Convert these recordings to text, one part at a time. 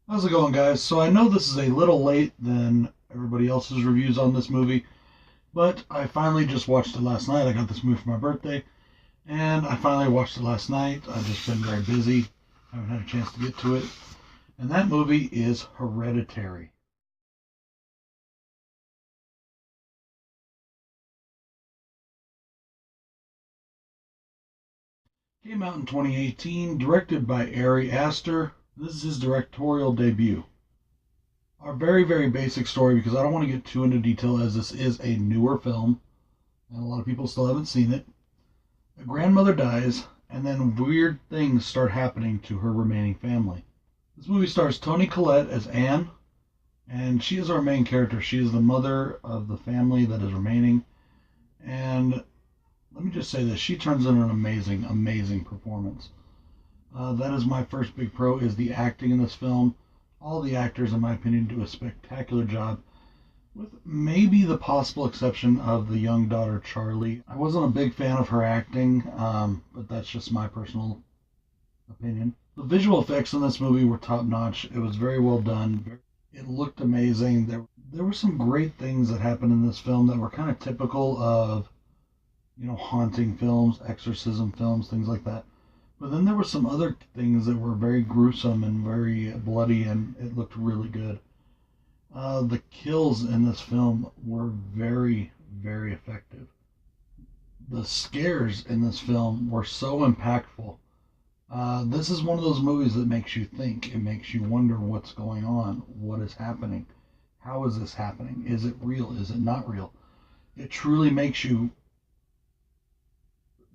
How's it going, guys? So I know this is a little late than everybody else's reviews on this movie, but I finally just watched it last night. I got this movie for my birthday, and I finally watched it last night. I've just been very busy, haven't had a chance to get to it. And that movie is Hereditary. Came out in 2018, directed by Ari Aster. This is his directorial debut. A very, very basic story because I don't want to get too into detail as this is a newer film, and a lot of people still haven't seen it. A grandmother dies, and then weird things start happening to her remaining family. This movie stars Toni Collette as Anne, and she is our main character. She is the mother of the family that is remaining, and let me just say this: she turns in an amazing, amazing performance. That is my first big pro: is the acting in this film. All the actors, in my opinion, do a spectacular job with maybe the possible exception of the young daughter Charlie. I wasn't a big fan of her acting, but that's just my personal opinion. The visual effects in this movie were top notch. It was very well done. It looked amazing. There were some great things that happened in this film that were kind of typical of haunting films, exorcism films, things like that. But then there were some other things that were very gruesome and very bloody, and it looked really good. The kills in this film were very, very effective. The scares in this film were so impactful. This is one of those movies that makes you think. It makes you wonder what's going on, what is happening, how is this happening, is it real, is it not real. It truly makes you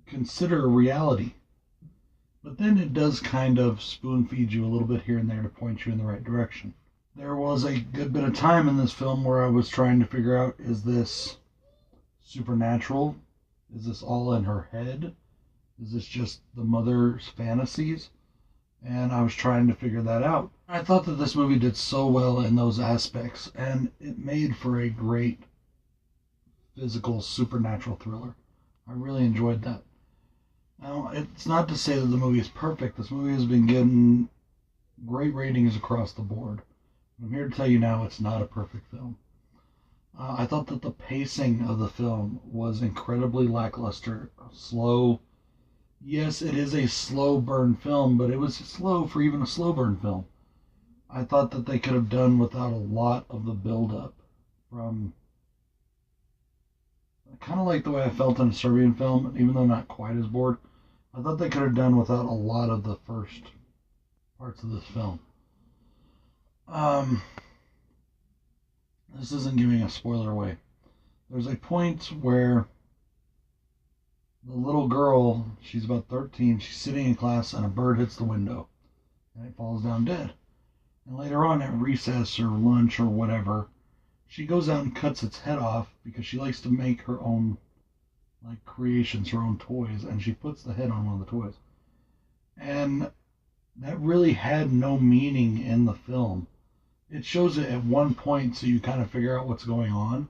consider reality. But then it does kind of spoon feed you a little bit here and there to point you in the right direction. There was a good bit of time in this film where I was trying to figure out, is this supernatural? Is this all in her head? Is this just the mother's fantasies? And I was trying to figure that out. I thought that this movie did so well in those aspects, and it made for a great physical supernatural thriller. I really enjoyed that. Now, it's not to say that the movie is perfect. This movie has been getting great ratings across the board. I'm here to tell you now it's not a perfect film. I thought that the pacing of the film was incredibly lackluster, slow. Yes, it is a slow burn film, but it was slow for even a slow burn film. I thought that they could have done without a lot of the build up from kind of like the way I felt in a Serbian film, even though not quite as bored. I thought they could have done without a lot of the first parts of this film. Um, this isn't giving a spoiler away. There's a point where the little girl, she's about 13, she's sitting in class and a bird hits the window and it falls down dead. And later on at recess or lunch or whatever, she goes out and cuts its head off because she likes to make her own like creations, her own toys, and she puts the head on one of the toys. And that really had no meaning in the film. It shows it at one point so you kind of figure out what's going on,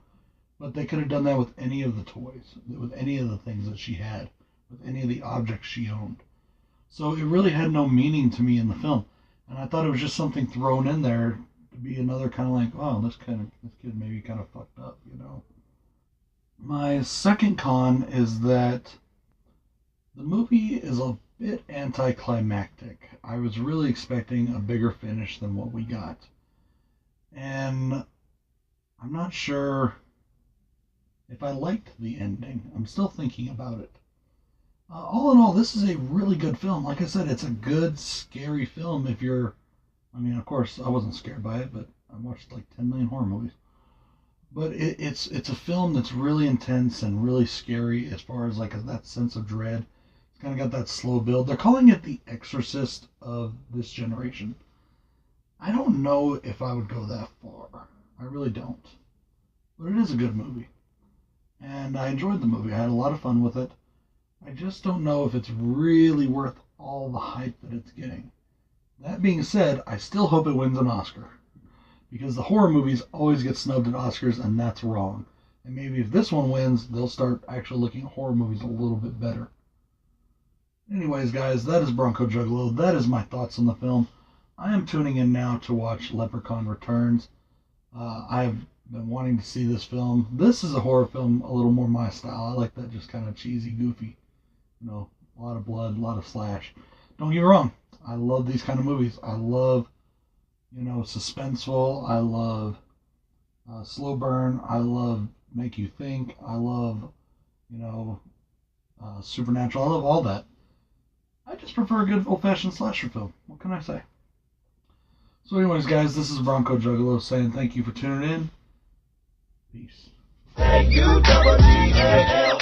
but they could have done that with any of the toys, with any of the things that she had, with any of the objects she owned. So it really had no meaning to me in the film, and I thought it was just something thrown in there to be another kind of like, oh, this kid maybe kind of fucked up, you know. My second con is that the movie is a bit anticlimactic. I was really expecting a bigger finish than what we got, and I'm not sure if I liked the ending. I'm still thinking about it. All in all, this is a really good film. Like I said, it's a good, scary film if you're. I mean, of course, I wasn't scared by it, but I watched like 10 million horror movies. But it's a film that's really intense and really scary as far as like that sense of dread. It's kind of got that slow build. They're calling it the Exorcist of this generation. I don't know if I would go that far. I really don't. But it is a good movie. And I enjoyed the movie. I had a lot of fun with it. I just don't know if it's really worth all the hype that it's getting. That being said, I still hope it wins an Oscar. Because the horror movies always get snubbed at Oscars, and that's wrong. And maybe if this one wins, they'll start actually looking at horror movies a little bit better. Anyways, guys, that is BroncoJuggalo. That is my thoughts on the film. I am tuning in now to watch Leprechaun Returns. I've been wanting to see this film. This is a horror film, a little more my style. I like that just kind of cheesy, goofy, a lot of blood, a lot of slash. Don't get me wrong, I love these kind of movies. I love, suspenseful. I love slow burn. I love make you think. I love, supernatural. I love all that. I just prefer a good old-fashioned slasher film. What can I say? So anyways, guys, this is BroncoJuggalo saying thank you for tuning in. Peace. Hey, you double G-A-L.